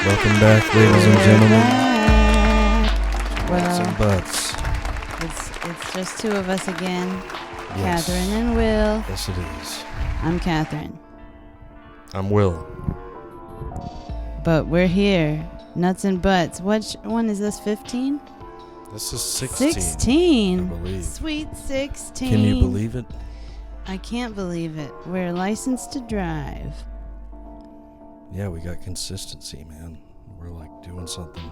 Welcome back, ladies and gentlemen. Well, Butts and butts. it's just two of us again. Yes. Kathryn and Will. Yes, it is. I'm Kathryn. I'm Will. But we're here. Nuts and butts. Which one is this, 15? This is 16. 16. I believe. Sweet 16. Can you believe it? I can't believe it. We're licensed to drive. Yeah, we got consistency, man. We're like doing something,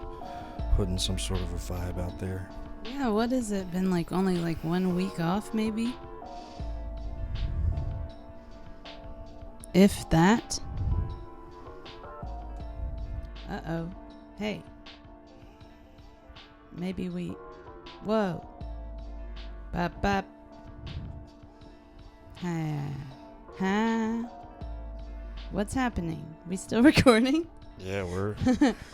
putting some sort of a vibe out there. Yeah, what has it been like? Only like 1 week off, maybe? If that. Uh-oh. Hey. Maybe we... Whoa. Bop, bop. Huh? What's happening? We still recording? Yeah, we're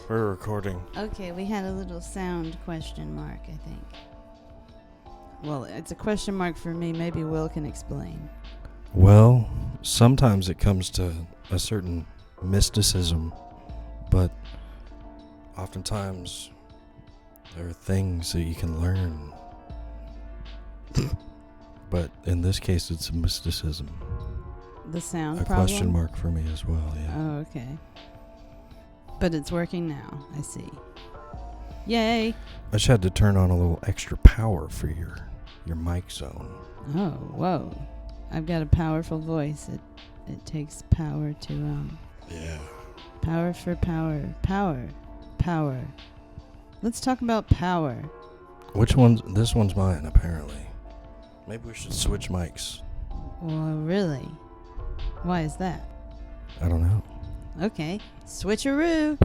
recording. Okay, we had a little sound question mark, I think. Well, it's a question mark for me. Maybe Will can explain. Well, sometimes it comes to a certain mysticism, but oftentimes there are things that you can learn. But in this case, it's a mysticism. The sound A problem? question mark for me as well, yeah. Oh, okay. But it's working now, I see. Yay! I just had to turn on a little extra power for your mic zone. Oh, whoa. I've got a powerful voice. It takes power to, Yeah. Power for power. Power. Let's talk about power. Which one's... This one's mine, apparently. Maybe we should switch mics. Well, really? Why is that? I don't know. Okay. Switcheroo.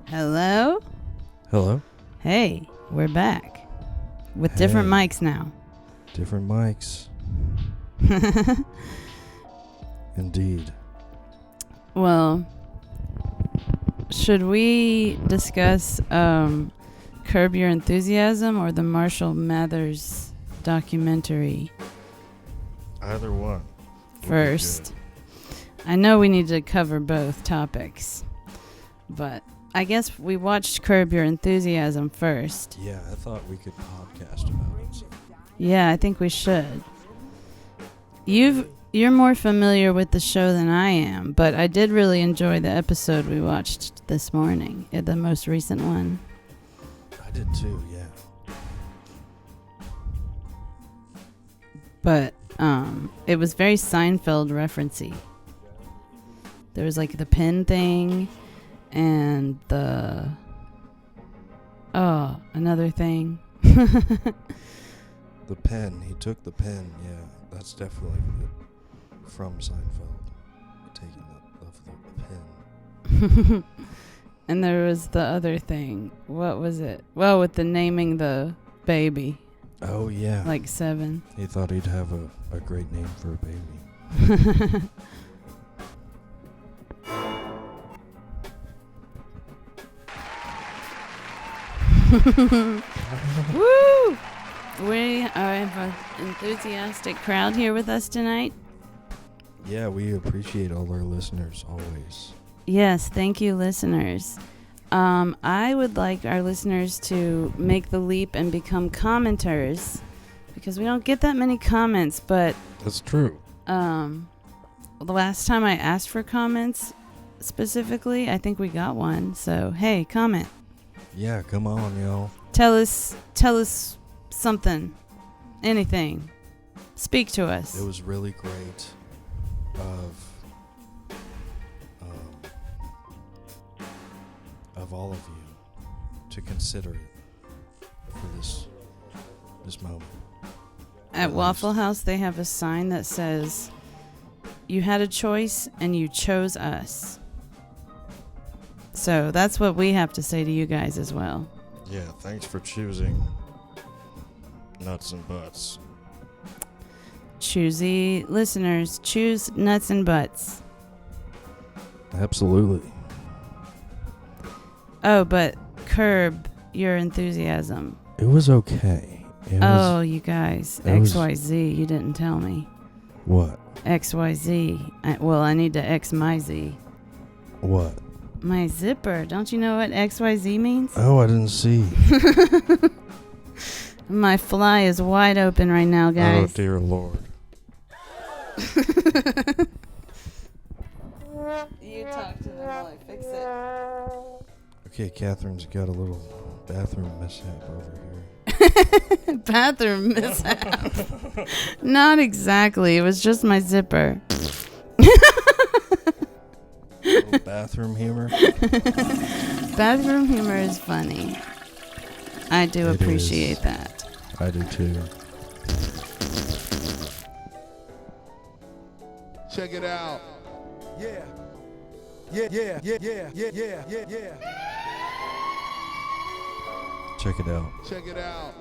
Hello? Hello? Hey, we're back. With different Hey. mics now. Different mics. Indeed. Well, should we discuss Curb Your Enthusiasm or the Marshall Mathers documentary Either one. first? I know we need to cover both topics, but I guess we watched Curb Your Enthusiasm first. Yeah, I thought we could podcast about it. So. Yeah, I think we should. You're more familiar with the show than I am, but I did really enjoy the episode we watched this morning, the most recent one. I did too, yeah. But it was very Seinfeld referencey. There was like the pen thing and another thing. The pen. He took the pen, yeah. That's definitely from Seinfeld. Taking the pen. And there was the other thing. What was it? Well, with the naming the baby. Oh, yeah. Like 7. He thought he'd have a great name for a baby. Woo! We have an enthusiastic crowd here with us tonight. Yeah, we appreciate all our listeners always. Yes, thank you, listeners. I would like our listeners to make the leap and become commenters because we don't get that many comments, but That's true. the last time I asked for comments specifically, I think we got one. So, hey, comment. Yeah, come on, y'all. Tell us something, anything. Speak to us. It was really great of all of you to consider it for this moment. At Waffle House, they have a sign that says, "You had a choice and you chose us." So that's what we have to say to you guys as well. Yeah, thanks for choosing nuts and butts. Choosy listeners, choose nuts and butts. Absolutely. Oh, but curb your enthusiasm. It was okay. You guys, XYZ, you didn't tell me. What? XYZ. Well, I need to X my Z. What? My zipper. Don't you know what XYZ means? Oh, I didn't see. My fly is wide open right now, guys. Oh, dear Lord. You talk to them while I fix it. Okay, Kathryn's got a little bathroom mishap over here. Bathroom mishap. Not exactly. It was just my zipper. Little bathroom humor. Bathroom humor is funny. I do appreciate that. I do too. Check it out. Yeah. Yeah. Check it out. Check it out.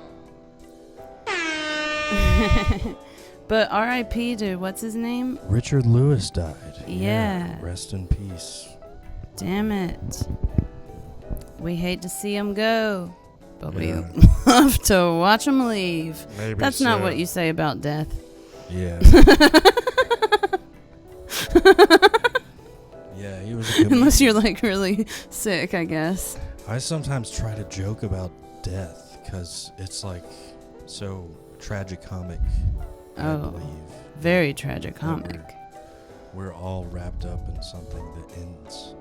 But R.I.P. to what's his name? Richard Lewis died. Yeah. Rest in peace. Damn it. We hate to see him go, but Yeah. we love to watch him leave. Maybe That's not what you say about death. Yeah. Yeah, he was a comedian. Unless you're like really sick, I guess. I sometimes try to joke about death because it's like so tragicomic. I Oh, believe. very tragicomic. We're all wrapped up in something that ends.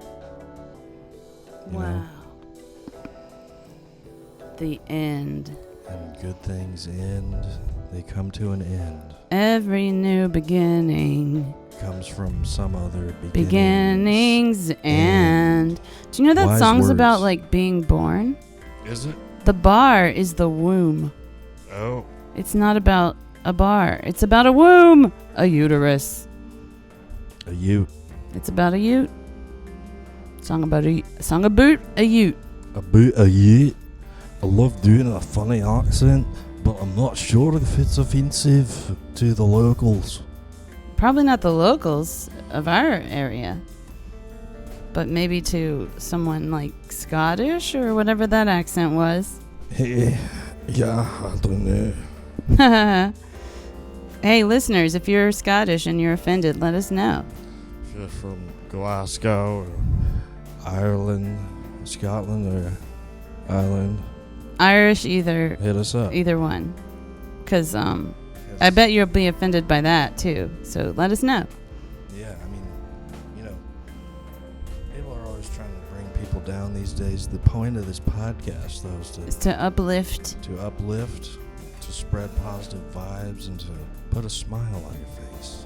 You Wow. know? The end. And good things end. They come to an end. Every new beginning. Comes from some other Beginnings and. Do you know that Wise song's words. about like being born? Is it? The bar is the womb. Oh. It's not about a bar. It's about a womb. A uterus. A ute. It's about a ute. Song about a ute. A ute. I love doing a funny accent, but I'm not sure if it's offensive to the locals. Probably not the locals of our area. But maybe to someone like Scottish or whatever that accent was. Hey, yeah, I don't know. Hey, listeners, if you're Scottish and you're offended, let us know. If you're from Glasgow or Ireland, Scotland or Ireland, Irish, either hit us up. one. Because I bet you'll be offended by that, too. So let us know. Yeah, I mean, you know, people are always trying to bring people down these days. The point of this podcast, though, is It's to uplift. to spread positive vibes, and to put a smile on your face.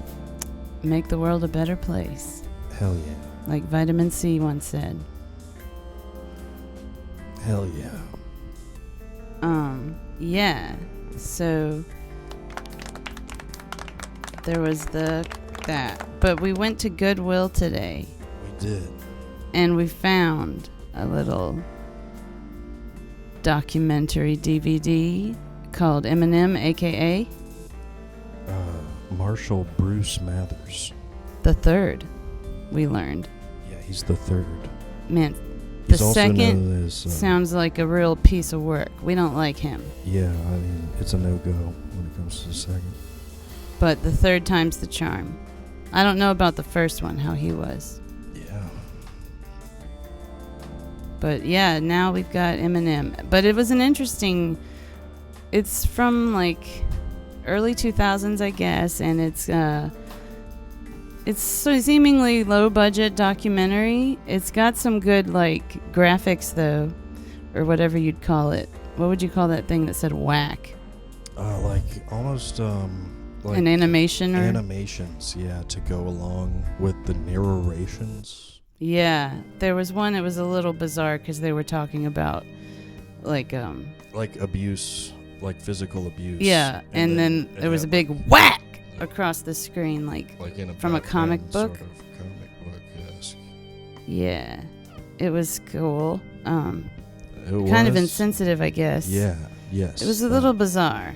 Make the world a better place. Hell yeah. Like Vitamin C once said. Hell yeah. Yeah. So there was that. But we went to Goodwill today. We did. And we found a little documentary DVD called Eminem, a.k.a. Marshall Bruce Mathers. the third, we learned. Yeah, he's the third. Man, He's the also second known as, sounds like a real piece of work. We don't like him. Yeah, I mean, it's a no-go when it comes to the second. But the third time's the charm. I don't know about the first one, how he was. Yeah. But yeah, now we've got Eminem. But it was an interesting... It's from like early 2000s, I guess, and it's so seemingly low-budget documentary. It's got some good like graphics though, or whatever you'd call it. What would you call that thing that said whack? Like almost like An animation or animations, yeah, to go along with the narrations. yeah. There was one that was a little bizarre because they were talking about like abuse, like physical abuse. yeah, and then it there was a had, big whack across the screen, like in a from a comic Batman book. sort of comic book-esque. yeah, it was cool. It Kind of was- insensitive, I guess. Yeah. Yes. It was a little bizarre.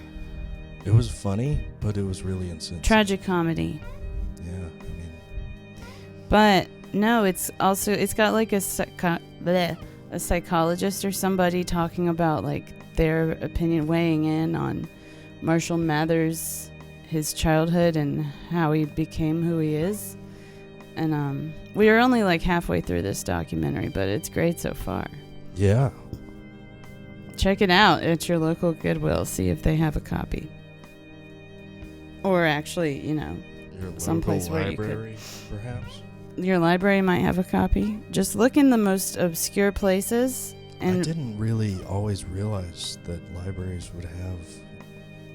It was funny, but it was really insensitive. Tragic comedy. Yeah, I mean, But no, it's got like a psychologist or somebody talking about like their opinion, weighing in on Marshall Mathers his childhood and how he became who he is. And we are only like halfway through this documentary, but it's great so far. Yeah. Check it out at your local Goodwill. See if they have a copy. Or actually, you know, Your someplace local where you could. library, perhaps. Your library might have a copy. Just look in the most obscure places. I And didn't really always realize that libraries would have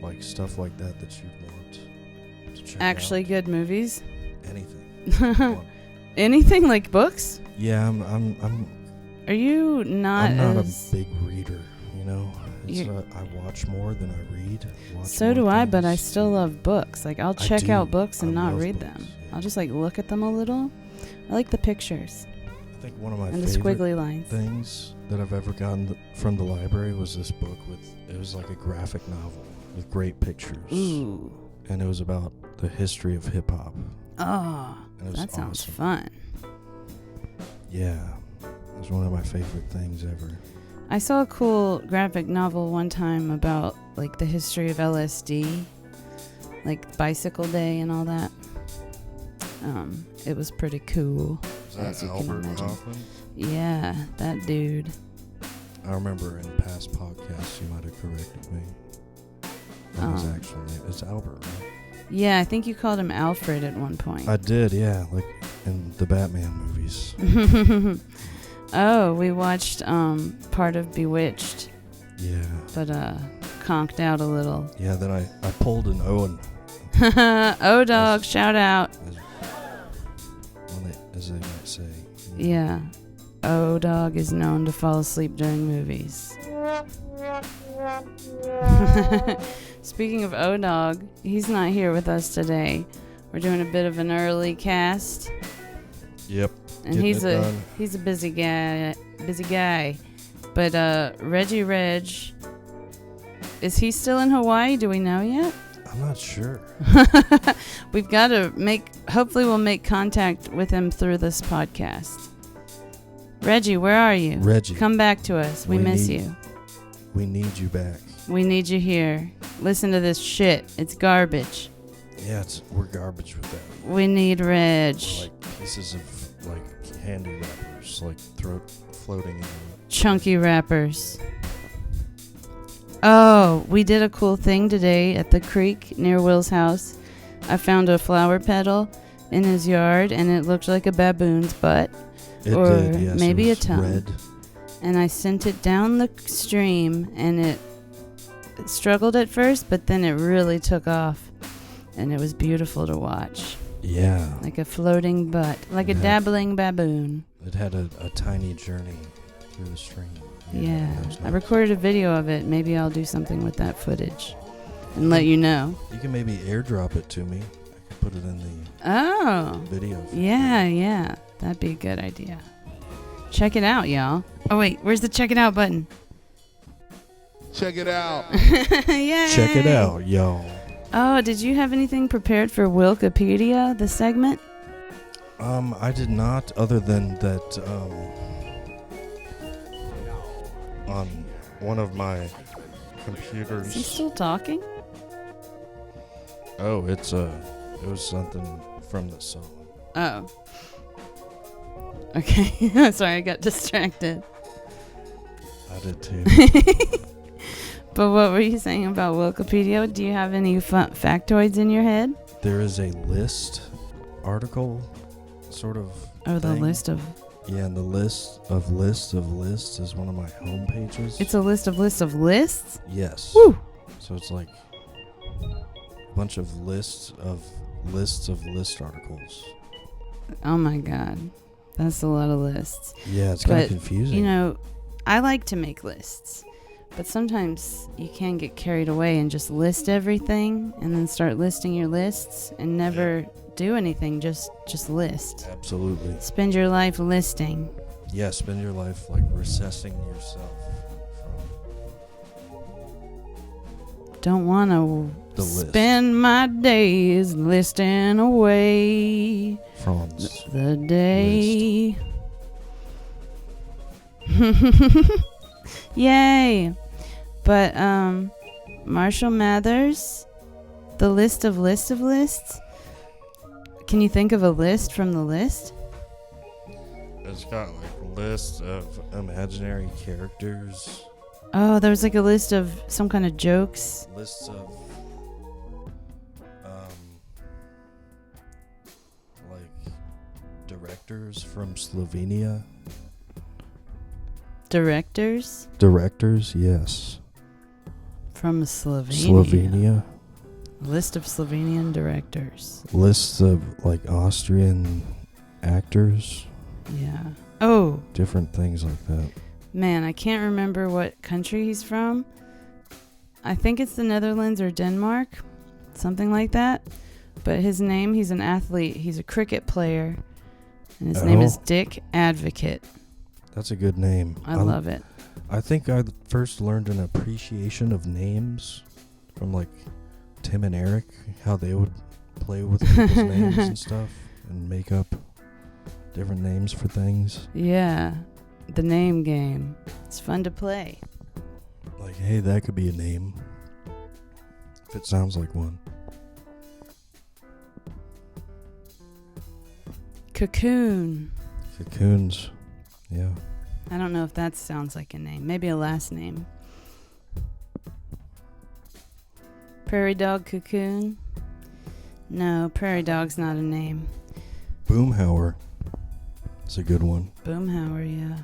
like stuff like that you'd want to check actually out. good movies. Anything. Well, Anything like books? yeah, I'm Are you not not as... a big reader, you know. It's I watch more than I read. So do I, but I still love books. Like, I'll check do. out books and I not love read books, them. yeah. I'll just, like, look at them a little. I like the pictures I think one of my and the favorite squiggly lines. things that I've ever gotten from the library was this book it was like a graphic novel with great pictures. Ooh. And it was about the history of hip hop. Oh, And it was that sounds awesome. fun. Yeah. It was one of my favorite things ever. I saw a cool graphic novel one time about, like, the history of LSD, like Bicycle Day and all that. It was pretty cool. Is as that you can Albert imagine. Hoffman? Yeah, that dude. I remember in past podcasts you might have corrected me on his actual name. It's Albert, right? Yeah, I think you called him Alfred at one point. I did, yeah, like in the Batman movies. Oh, we watched part of Bewitched, Yeah. but conked out a little. Yeah, then I pulled an Owen, Oh, dog, shout out. as they might say. Yeah. Oh, dog is known to fall asleep during movies. Speaking of O Dog, he's not here with us today. We're doing a bit of an early cast, Yep. and Getting he's it a done. he's a busy guy. But Reggie is he still in Hawaii? Do we know yet? I'm not sure. We've got to hopefully we'll make contact with him through this podcast. Reggie, where are you? Reggie. Come back to us. We miss you. We need you back. We need you here. Listen to this shit. It's garbage. Yeah, we're garbage with that. We need Reg. We're like pieces of like candy wrappers, like floating in the Chunky wrappers. Oh, we did a cool thing today at the creek near Will's house. I found a flower petal in his yard, and it looked like a baboon's butt. It Or did, yes. maybe it a was tongue. red. And I sent it down the stream, and it struggled at first, but then it really took off. And it was beautiful to watch. Yeah. Like a floating butt. Like a Yeah. dabbling baboon. It had a tiny journey through the stream. Yeah. that was I nice. recorded a video of it. Maybe I'll do something with that footage and let you know. You can maybe airdrop it to me. I could put it in the Oh. video. Yeah. That'd be a good idea. Check it out, y'all. Oh, wait. Where's the check it out button? Check it out. Yay. Check it out, y'all. Oh, did you have anything prepared for Wikipedia, the segment? I did not, other than that, on one of my computers. Is he still talking? Oh, it was something from the song. Oh. Okay. Sorry, I got distracted. I did too. But what were you saying about Wikipedia? Do you have any factoids in your head? There is a list article, sort of. Oh, the thing. list of... Yeah, and the list of lists is one of my home pages. It's a list of lists? Yes. Woo! So it's like a bunch of lists of list articles. Oh my god. That's a lot of lists. Yeah, it's kind But, of confusing. You know, I like to make lists. But sometimes you can get carried away and just list everything and then start listing your lists and never do anything. Just list. Absolutely. Spend your life listing. Yeah, spend your life like recessing yourself Don't want to The list. spend my days listing away from Franz. the day. Yay. But Marshall Mathers, The list of lists? Can you think of a list from the list? It's got like lists of imaginary characters, Oh, there was like a list of some kind of jokes. lists of like directors from Slovenia. Directors Directors, yes. from Slovenia. Slovenia. List of Slovenian directors. Lists of like Austrian actors, Yeah. Oh, different things like that. man, I can't remember what country he's from. I think it's the Netherlands or Denmark, something like that. But his name, he's an athlete. He's a cricket player. And his name is Dick Advocate. That's a good name. I love it. I think I first learned an appreciation of names from like Tim and Eric, how they would play with people's names and stuff and make up different names for things. Yeah. The name game. It's fun to play. Like, hey, that could be a name. If it sounds like one. Cocoon. Cocoons. Yeah. I don't know if that sounds like a name. Maybe a last name. Prairie dog cocoon? No, prairie dog's not a name. Boomhauer. It's a good one. Boomhauer, yeah.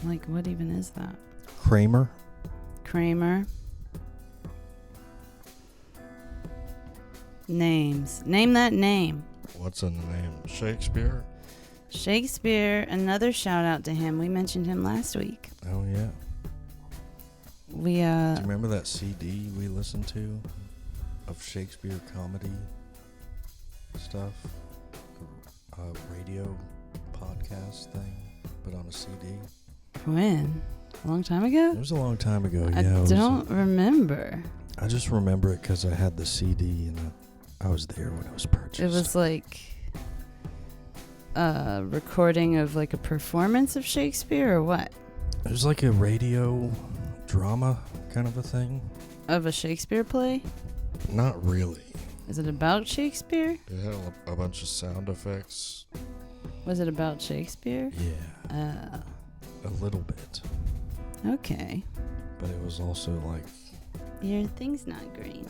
Like, what even is that? Kramer. Kramer. Names. Name that name. What's in the name? Shakespeare? Shakespeare, another shout out to him. We mentioned him last week. Oh, yeah. We, Do you remember that CD we listened to of Shakespeare comedy stuff? A radio podcast thing, but on a CD? when? A long time ago? It was a long time ago, I yeah. don't remember. I just remember it because I had the CD and I was there when it was purchased. It was like a recording of like a performance of Shakespeare or what? It was like a radio drama kind of a thing. Of a Shakespeare play? Not really. Is it about Shakespeare? It had a bunch of sound effects. Was it about Shakespeare? Yeah, a little bit. Okay. But it was also like... Your thing's not green.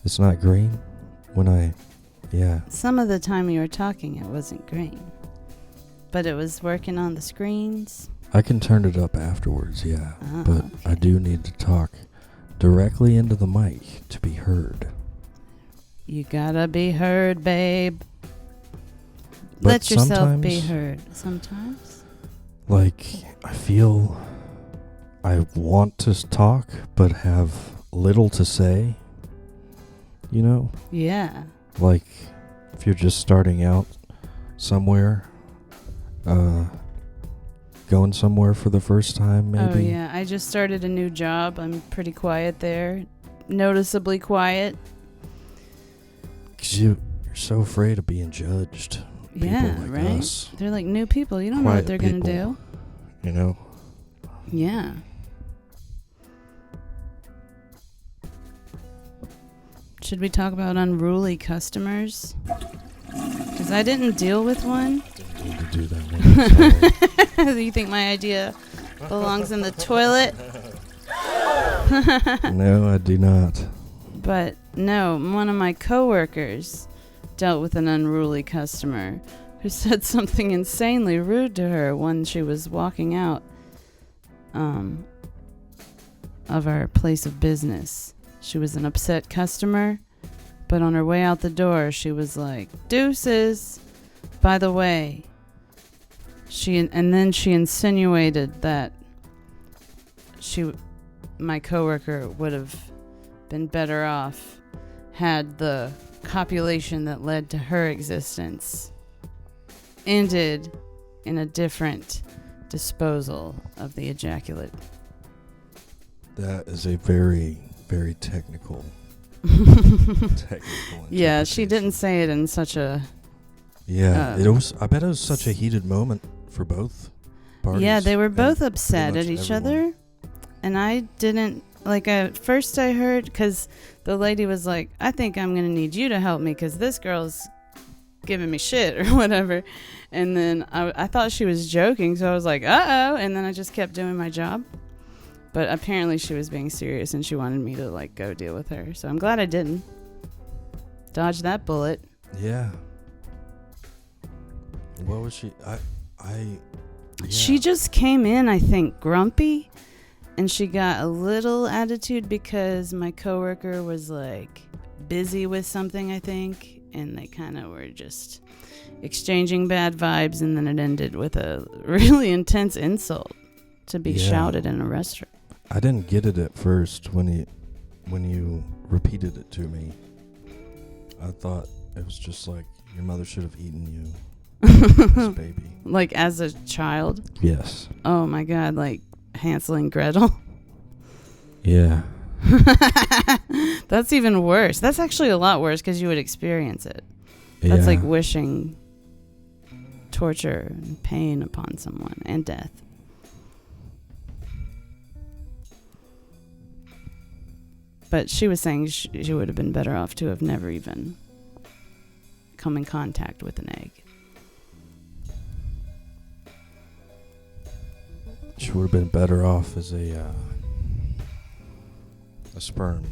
It's not green? Yeah. Some of the time you were talking, it wasn't green. But it was working on the screens. I can turn it up afterwards, yeah. Oh, But okay. I do need to talk directly into the mic to be heard. You gotta be heard, babe. But Let yourself be sometimes, heard. Sometimes? like, I feel I want to talk, but have little to say. You know? Yeah. Like, if you're just starting out somewhere, going somewhere for the first time, maybe. Oh, yeah. I just started a new job. I'm pretty quiet there. Noticeably quiet. 'Cause you're so afraid of being judged. Yeah, People like right? us, They're like new people. You don't know what quiet they're going to people. do. you know? Yeah. Should we talk about unruly customers? Because I didn't deal with one. Didn't need to do that one. Do you think my idea belongs in the toilet? Sorry. No, I do not. But no, one of my coworkers dealt with an unruly customer who said something insanely rude to her when she was walking out of our place of business. She was an upset customer, but on her way out the door, she was like, "Deuces." By the way, and then she insinuated that my coworker would have been better off had the copulation that led to her existence ended in a different disposal of the ejaculate. That is a very, very technical. Yeah, she didn't say it in such a... Yeah, it was. I bet it was such a heated moment for both parties. Yeah, they were and both pretty upset much at each everyone. other. And I didn't Like at first I heard, because the lady was like, I think I'm going to need you to help me because this girl's giving me shit or whatever. And then I thought she was joking, so I was like, uh-oh. And then I just kept doing my job. But apparently she was being serious and she wanted me to like go deal with her. So I'm glad I didn't. Dodge that bullet. Yeah. What was she? Yeah. She just came in, I think, grumpy. And she got a little attitude because my coworker was like busy with something, I think. And they kind of were just exchanging bad vibes. And then it ended with a really intense insult to be shouted in a restaurant. I didn't get it at first when you repeated it to me. I thought it was just like your mother should have eaten you. This baby. Like as a child? Yes. Oh my God, like Hansel and Gretel. Yeah. That's even worse. That's actually a lot worse because you would experience it. Yeah. That's like wishing torture and pain upon someone and death. But she was saying she would have been better off to have never even come in contact with an egg. She would have been better off as a sperm.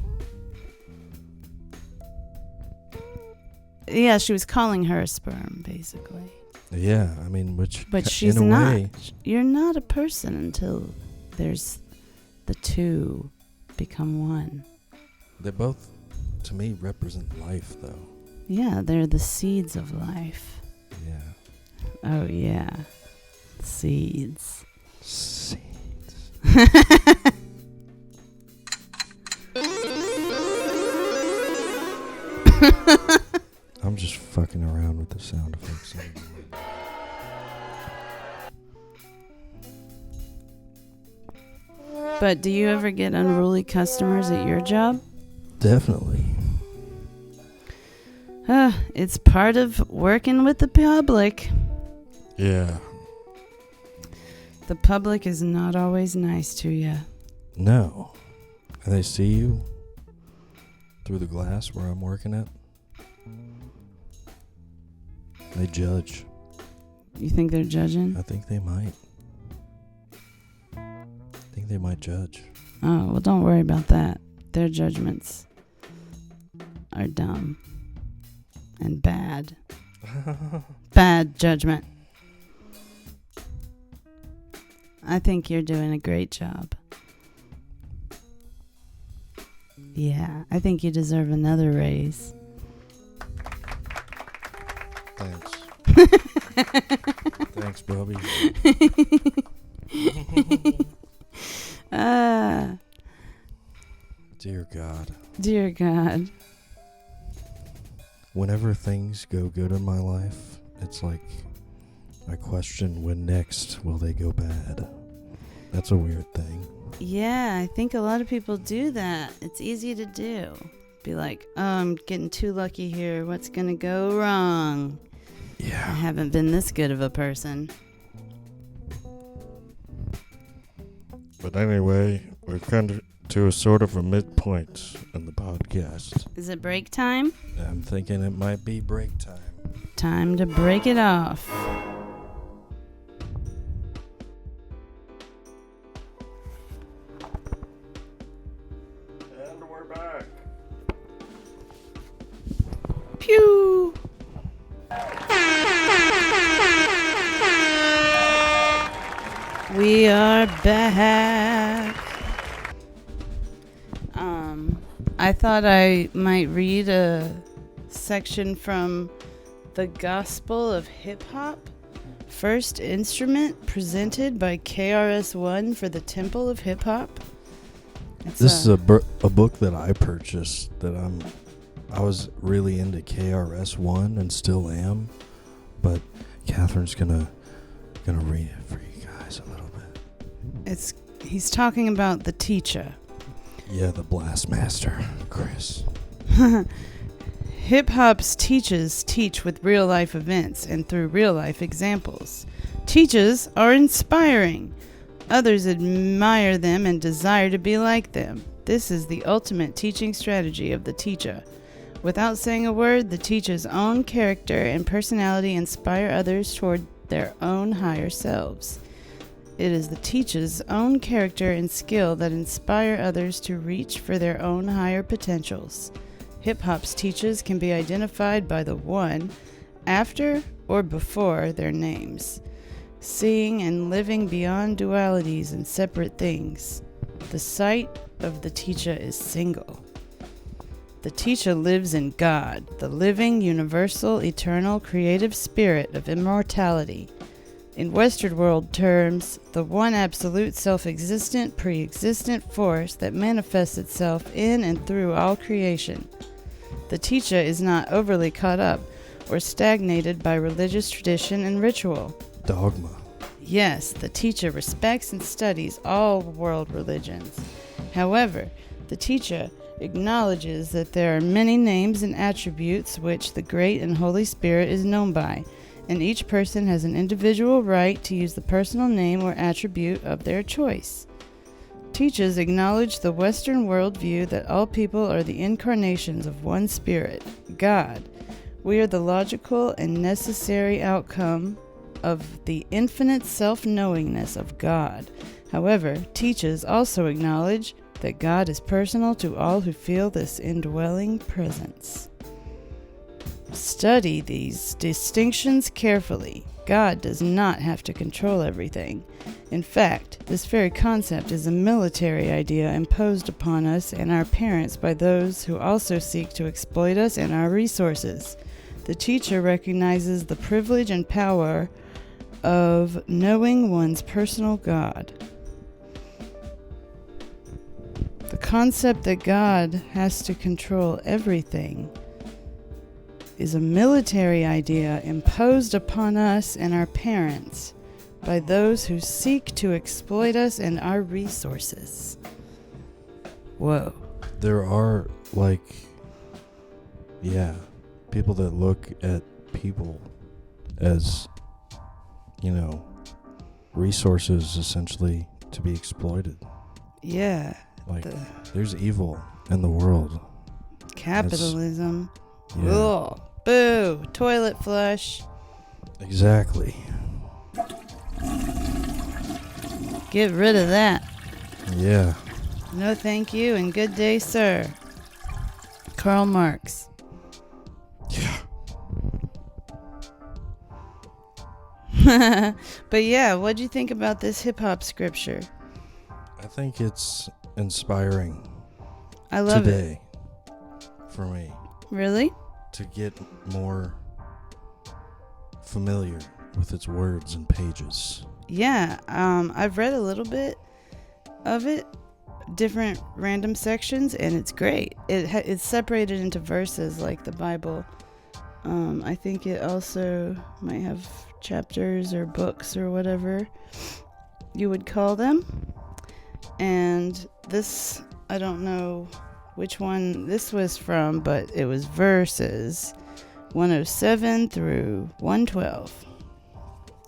Yeah, she was calling her a sperm, basically. Yeah, I mean, But she's in a not. way, You're not a person until there's the two become one. they both, to me, represent life, though. Yeah, they're the seeds of life. Yeah. Oh, yeah. Seeds. Seeds. I'm just fucking around with the sound effects anymore. But do you ever get unruly customers at your job? Definitely. It's part of working with the public. Yeah. The public is not always nice to you. No. And they see you through the glass where I'm working at. They judge. You think they're judging? I think they might. I think they might judge. Oh, well, don't worry about that. Their judgments are dumb and bad. Bad judgment. I think you're doing a great job. Yeah, I think you deserve another raise. Thanks. Thanks, Bubby. Dear God. Dear God. Whenever things go good in my life, it's like I question when next will they go bad. That's a weird thing. Yeah, I think a lot of people do that. It's easy to do. Be like, oh, I'm getting too lucky here. What's going to go wrong? Yeah. I haven't been this good of a person. But anyway, we've come to a sort of a midpoint in the podcast. Is it break time? I'm thinking it might be break time. Time to break it off. And we're back. Pew! We are back. I thought I might read a section from the Gospel of Hip Hop. First instrument presented by KRS-One for the Temple of Hip Hop. This is a book that I purchased that I was really into KRS-One and still am, but Kathryn's gonna read it for you guys a little bit. He's talking about the teacher. Yeah, the blast master, Chris. Hip-hop's teachers teach with real-life events and through real-life examples. Teachers are inspiring. Others admire them and desire to be like them. This is the ultimate teaching strategy of the teacher. Without saying a word, the teacher's own character and personality inspire others toward their own higher selves. It is the teacher's own character and skill that inspire others to reach for their own higher potentials. Hip-hop's teachers can be identified by the one after or before their names, seeing and living beyond dualities and separate things. The sight of the teacher is single. The teacher lives in God, the living, universal, eternal, creative spirit of immortality. In Western world terms, the one absolute self-existent, pre-existent force that manifests itself in and through all creation. The teacher is not overly caught up or stagnated by religious tradition and ritual. Dogma. Yes, the teacher respects and studies all world religions. However, the teacher acknowledges that there are many names and attributes which the Great and Holy Spirit is known by, and each person has an individual right to use the personal name or attribute of their choice. Teachers acknowledge the Western worldview that all people are the incarnations of one spirit, God. We are the logical and necessary outcome of the infinite self-knowingness of God. However, teachers also acknowledge that God is personal to all who feel this indwelling presence. Study these distinctions carefully. God does not have to control everything. In fact, this very concept is a military idea imposed upon us and our parents by those who also seek to exploit us and our resources. The teacher recognizes the privilege and power of knowing one's personal God. The concept that God has to control everything is a military idea imposed upon us and our parents by those who seek to exploit us and our resources. Whoa. There are, people that look at people as, resources essentially to be exploited. Yeah. There's evil in the world. Capitalism. Yeah. Ugh. Boo. Toilet flush. Exactly. Get rid of that. Yeah. No thank you and good day, sir. Karl Marx. Yeah. But yeah, what'd you think about this hip-hop scripture? I think it's inspiring. I love today for me. Really? To get more familiar with its words and pages. Yeah, I've read a little bit of it, different random sections, and it's great. It's separated into verses like the Bible. I think it also might have chapters or books or whatever you would call them. And this, I don't know which one this was from, but it was verses 107 through 112.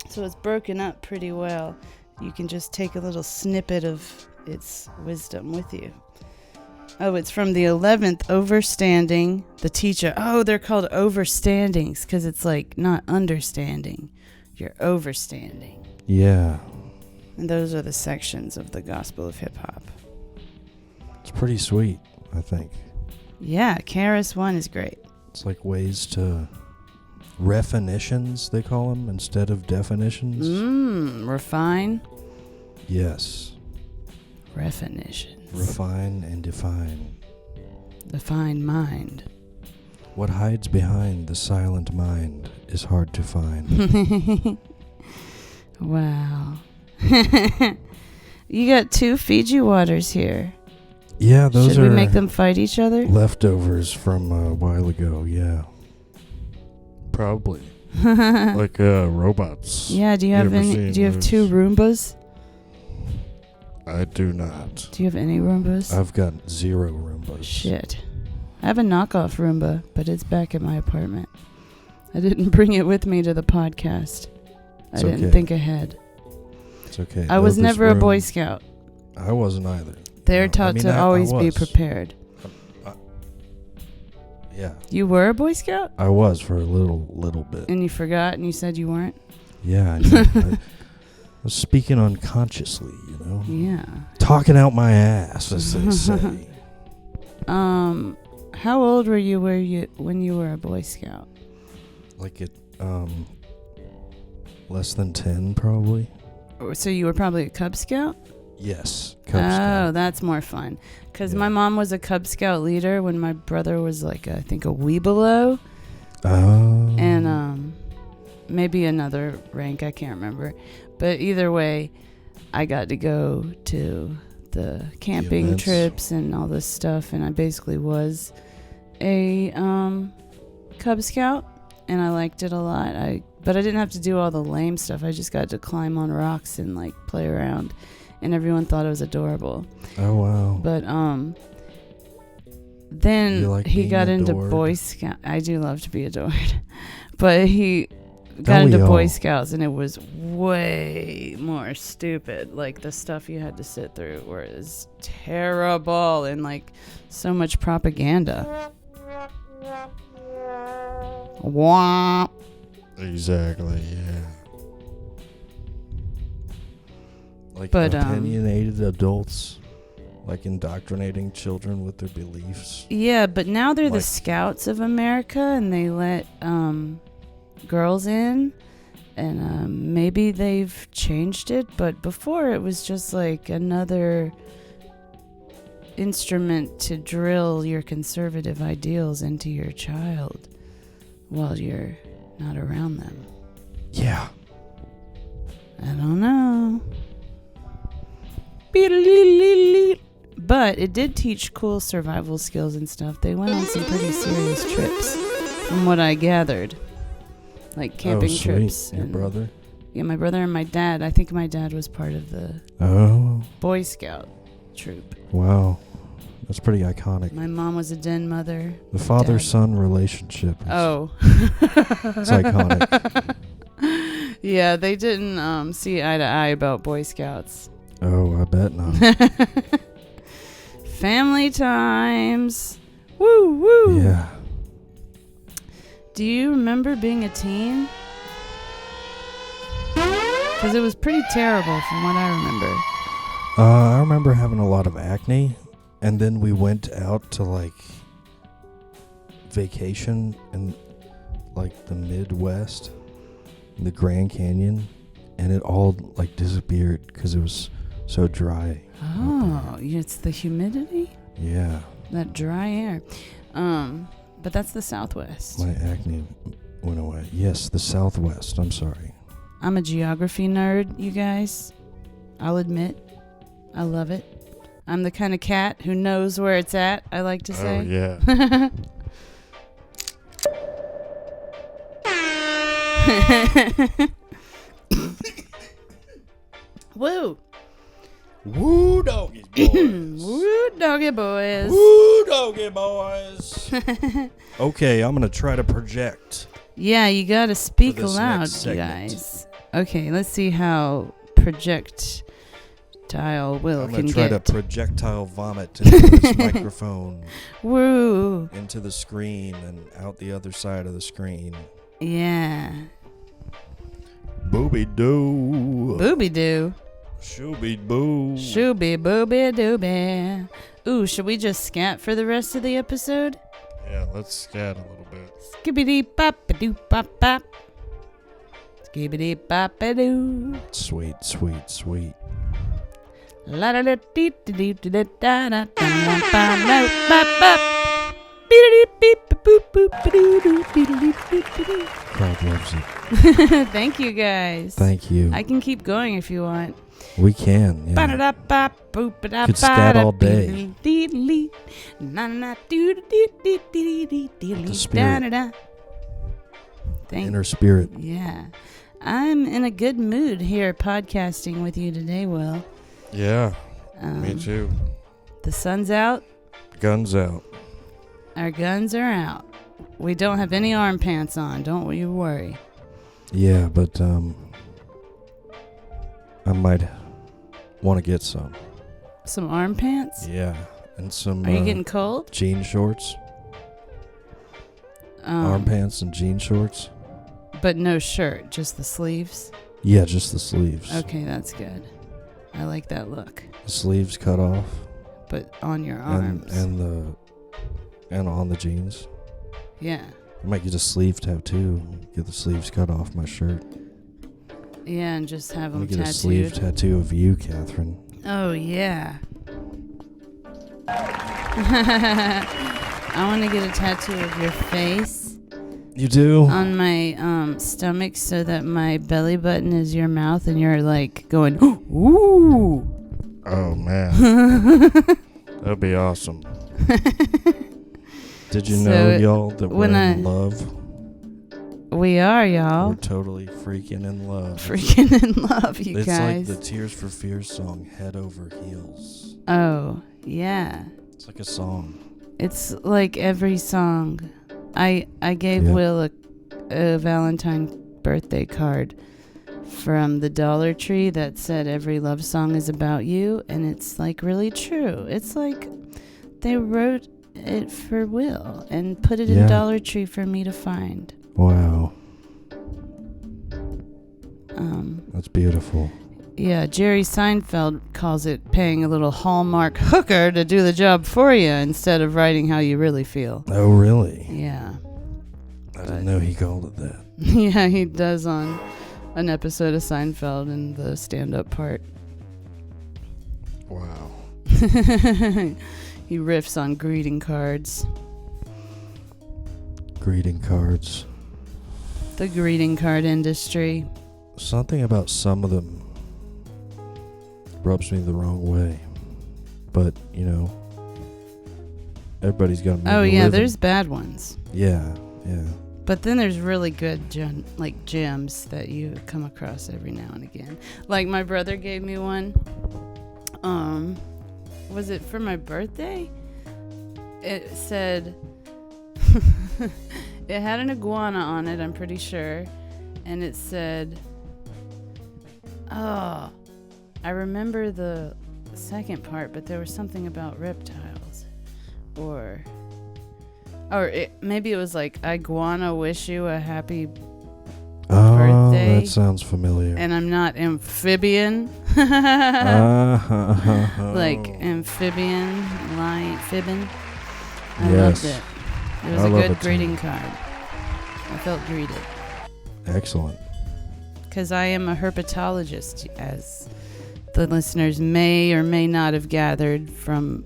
So it's broken up pretty well. You can just take a little snippet of its wisdom with you. Oh, it's from the 11th overstanding, the teacher. Oh, they're called overstandings because it's like not understanding. You're overstanding. Yeah. And those are the sections of the Gospel of Hip Hop. It's pretty sweet, I think. Yeah, KRS One is great. It's like ways to refinitions, they call them, instead of definitions. Refine. Yes. Refinitions. Refine and define. Define mind. What hides behind the silent mind is hard to find. Wow. You got 2 Fiji waters here. Yeah, those Should are we make them fight each other? leftovers from a while ago, yeah. Probably. Like robots. Yeah, do you have any? Do you have 2 Roombas? I do not. Do you have any Roombas? I've got 0 Roombas. Shit. I have a knockoff Roomba, but it's back at my apartment. I didn't bring it with me to the podcast. I didn't think ahead. It's okay. I was never a Boy Scout. I wasn't either. They're No, taught I mean, to I always be was. prepared. Yeah, You were a Boy Scout? I was for a little bit. And you forgot and you said you weren't? Yeah, I know. I was speaking unconsciously, you know? Yeah. Talking out my ass, as they say. How old were you when you were a Boy Scout? Like it, less than 10, probably. So you were probably a Cub Scout? Yes, Cub Oh, Scout. that's more fun. Because Yeah. my mom was a Cub Scout leader when my brother was like, I think, a wee below. Oh. And maybe another rank, I can't remember. But either way, I got to go to the camping events. trips and all this stuff, and I basically was a Cub Scout, and I liked it a lot. But I didn't have to do all the lame stuff. I just got to climb on rocks and like play around, and everyone thought it was adorable. Oh, wow. But then You like he being got into adored? Boy Scout. I do love to be adored, but he got Don't we into Boy all? Scouts, and it was way more stupid. Like the stuff you had to sit through was terrible, and like so much propaganda. Wah. Exactly, yeah. Like But, opinionated adults, like indoctrinating children with their beliefs. Yeah, but now they're the Like- Scouts of America, and they let girls in, and maybe they've changed it, but before it was just like another instrument to drill your conservative ideals into your child while you're not around them. Yeah. I don't know. But it did teach cool survival skills and stuff. They went on some pretty serious trips, from what I gathered. Like camping oh, sweet. trips. Your and- brother? Yeah, my brother and my dad. I think my dad was part of the Oh, Boy Scout troop. wow. That's pretty iconic. My mom was a den mother. The father-son relationship. Oh. It's iconic. Yeah, they didn't see eye to eye about Boy Scouts. Oh, I bet not. Family times. Woo, woo. Yeah. Do you remember being a teen? Because it was pretty terrible from what I remember. I remember having a lot of acne, and then we went out to like vacation in like the Midwest, in the Grand Canyon, and it all like disappeared because it was so dry. Oh, it's the humidity? Yeah, That dry air. But that's the Southwest. my acne went away. Yes, the Southwest. I'm sorry. I'm a geography nerd, you guys. I'll admit. I love it. I'm the kind of cat who knows where it's at, I like to say. Oh yeah. Woo! Woo doggy boys. Woo, doggy boys. Woo doggy boys. Okay, I'm gonna try to project. Yeah, you gotta speak For this aloud, next you segment. guys. Okay, let's see how projectile Will I'm can gonna try get. to projectile vomit into this microphone, Woo! into the screen, and out the other side of the screen. Yeah. Booby doo. Booby doo. Shooby boo. Shooby booby dooby. Ooh, should we just scat for the rest of the episode? Yeah, let's scat a little bit. Skibbity bop a doo bop bop. Skibbity bop a doo. Sweet, sweet, sweet. La da da dee dee dee da da da da da ba da bop bop. Beep beep boop boop doo doo doo doo doo doo. Crowd loves it. Thank you guys. Thank you. I can keep going if you want. We can. Yeah. Could scat all day. The spirit. Thank Inner spirit. Yeah. I'm in a good mood here podcasting with you today, Will. Yeah, me too. The sun's out. Guns out. Our guns are out. We don't have any arm pants on. Don't you worry. Yeah, but I might want to get some. Some arm pants? Yeah, and some. Are you getting cold? Jean shorts, arm pants, and jean shorts. But no shirt, just the sleeves? Yeah, just the sleeves. Okay, that's good. I like that look. The sleeves cut off. But on your arms. And on the jeans. Yeah. I might get a sleeve tattoo. Get the sleeves cut off my shirt. Yeah, and just have them get tattooed. a sleeve tattoo of you, Kathryn. Oh, yeah. I want to get a tattoo of your face. You do? On my stomach so that my belly button is your mouth and you're like going, ooh. Oh, man. That'd be awesome. Did you know, y'all, that we're in love? We are, y'all. We're totally freaking in love. Freaking in love, you guys. It's like the Tears for Fears song, Head Over Heels. Oh, yeah. It's like a song. It's like every song. I gave Will a Valentine birthday card from the Dollar Tree that said every love song is about you, and it's like really true. It's like they wrote it for Will and put it in Dollar Tree for me to find. Wow. That's beautiful. Yeah, Jerry Seinfeld calls it paying a little Hallmark hooker to do the job for you instead of writing how you really feel. Oh, really? Yeah. I didn't know he called it that. Yeah, he does on an episode of Seinfeld in the stand-up part. Wow. He riffs on greeting cards. Greeting cards. The greeting card industry. Something about some of them rubs me the wrong way. But, you know, everybody's got to Oh, yeah, living. there's bad ones. Yeah, yeah. But then there's really good gems that you come across every now and again. Like my brother gave me one. Was it for my birthday? It said it had an iguana on it, I'm pretty sure. And it said, I remember the second part, but there was something about reptiles. Or maybe it was like, iguana wish you a happy birthday. That sounds familiar. And I'm not amphibian. Like amphibian, fibbing. I loved it. It was a good greeting card. I felt greeted. Excellent. Because I am a herpetologist, as the listeners may or may not have gathered from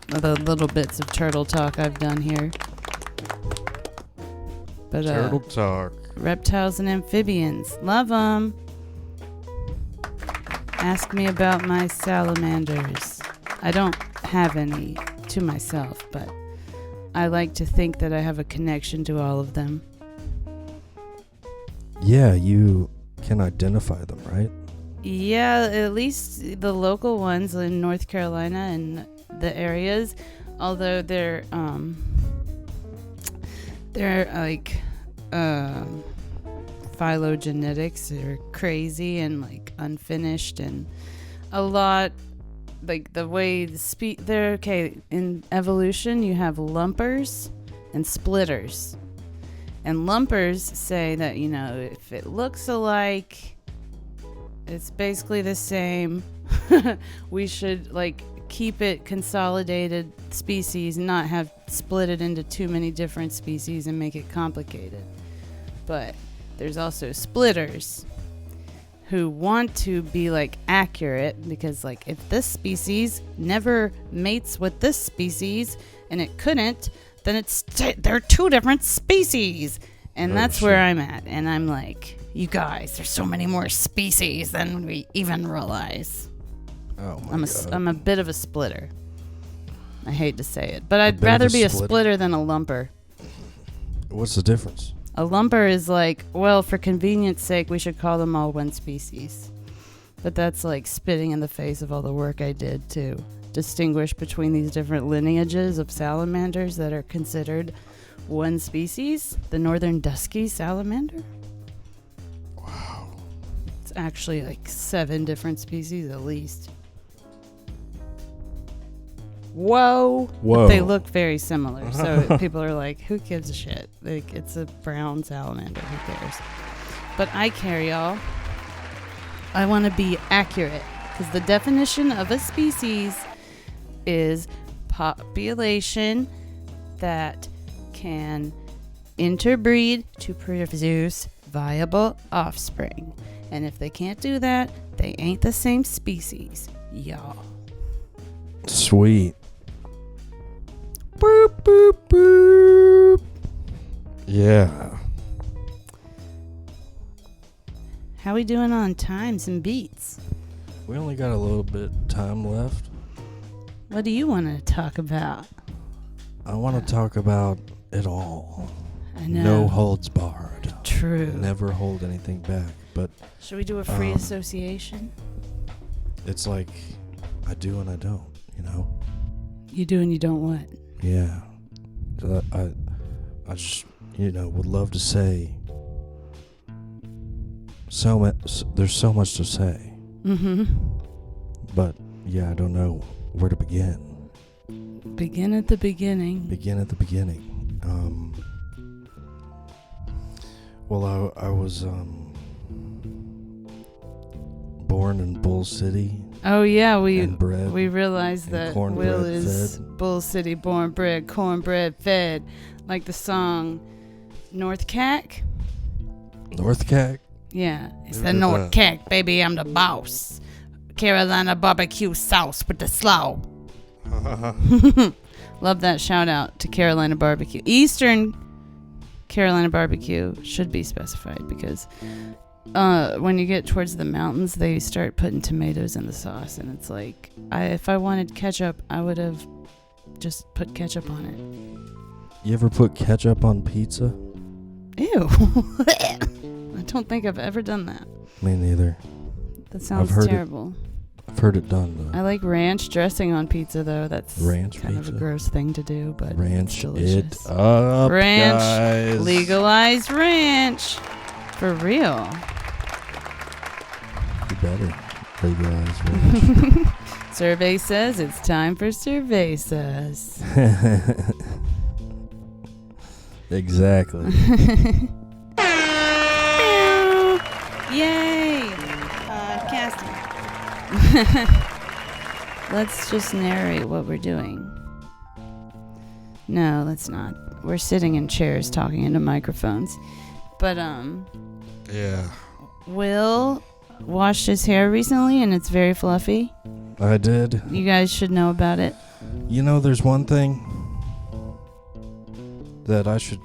the little bits of turtle talk I've done here. But turtle talk. Reptiles and amphibians. Love them. Ask me about my salamanders. I don't have any to myself, but I like to think that I have a connection to all of them. Yeah, you can identify them, right? Yeah, at least the local ones in North Carolina and the areas, although they're like phylogenetics are crazy and like unfinished, and a lot like the way they're okay. In evolution, you have lumpers and splitters. And lumpers say that, you know, if it looks alike, it's basically the same. We should like keep it consolidated species, not have split it into too many different species and make it complicated. But there's also splitters who want to be like accurate, because like if this species never mates with this species and it couldn't, then they're two different species. And that's where I'm at. And I'm like, you guys, there's so many more species than we even realize. Oh my God. I'm a bit of a splitter. I hate to say it, but I'd rather be a splitter than a lumper. What's the difference? A lumper is like, well, for convenience sake, we should call them all one species. But that's like spitting in the face of all the work I did to distinguish between these different lineages of salamanders that are considered one species. The northern dusky salamander. Wow. It's actually like 7 different species at least. whoa. Whoa. But they look very similar. So people are like, who gives a shit? Like, it's a brown salamander. Who cares? But I care, y'all. I want to be accurate. Because the definition of a species is population that can interbreed to produce viable offspring. And if they can't do that, they ain't the same species, y'all. Sweet. Boop, boop, boop. Yeah. How we doing on times and beats? We only got a little bit time left. What do you want to talk about? I want to talk about it all. I know. No holds barred. True. Never hold anything back. But Should we do a free association? it's like I do and I don't, you know? You do and you don't what? Yeah. So I just, would love to say so much. There's so much to say. Mm-hmm. But, yeah, I don't know where to begin. Begin at the beginning. Begin at the beginning. Well, I was born in Bull City. Oh yeah, we and bred realized and that cornbread Will is fed. Bull City born bred, cornbread fed, like the song North Cack. North Cack. Yeah, it's Who the did North that? Cack, baby. I'm the boss. Carolina barbecue sauce with the slaw. Love that shout out to Carolina barbecue. Eastern Carolina barbecue should be specified because when you get towards the mountains, they start putting tomatoes in the sauce, and it's like, if I wanted ketchup, I would have just put ketchup on it. You ever put ketchup on pizza? Ew. I don't think I've ever done that. Me neither. That sounds heard it. terrible. I've heard it done though. I like ranch dressing on pizza, though. That's Ranch kind of pizza? a gross thing to do, but it's Ranch delicious. it up, Ranch, guys. legalized ranch. For real. You better legalize ranch. Survey says it's time for Cervezas. Exactly. Yay! Podcasting. Let's just narrate what we're doing. No, let's not. We're sitting in chairs talking into microphones. But, Yeah. Will washed his hair recently and it's very fluffy. I did. You guys should know about it. You know, there's one thing that I should,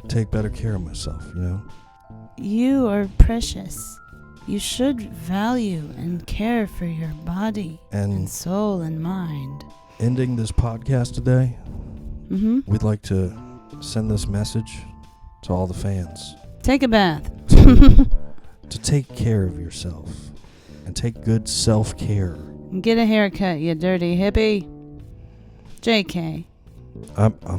take better care of myself, You are precious. You should value and care for your body and And soul and mind. ending this podcast today, Mm-hmm. we'd like to send this message to all the fans Take a bath. to take care of yourself and take good self-care. Get a haircut, you dirty hippie. JK.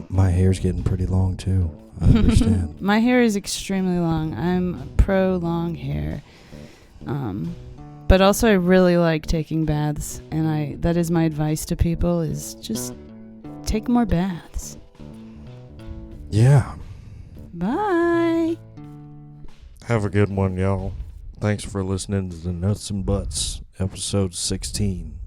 My hair's getting pretty long too. I understand. My hair is extremely long. I'm pro long hair. But also I really like taking baths, and that is my advice to people, is just take more baths. Yeah. Bye. Have a good one, y'all. Thanks for listening to the Nuts and Butts, episode 16.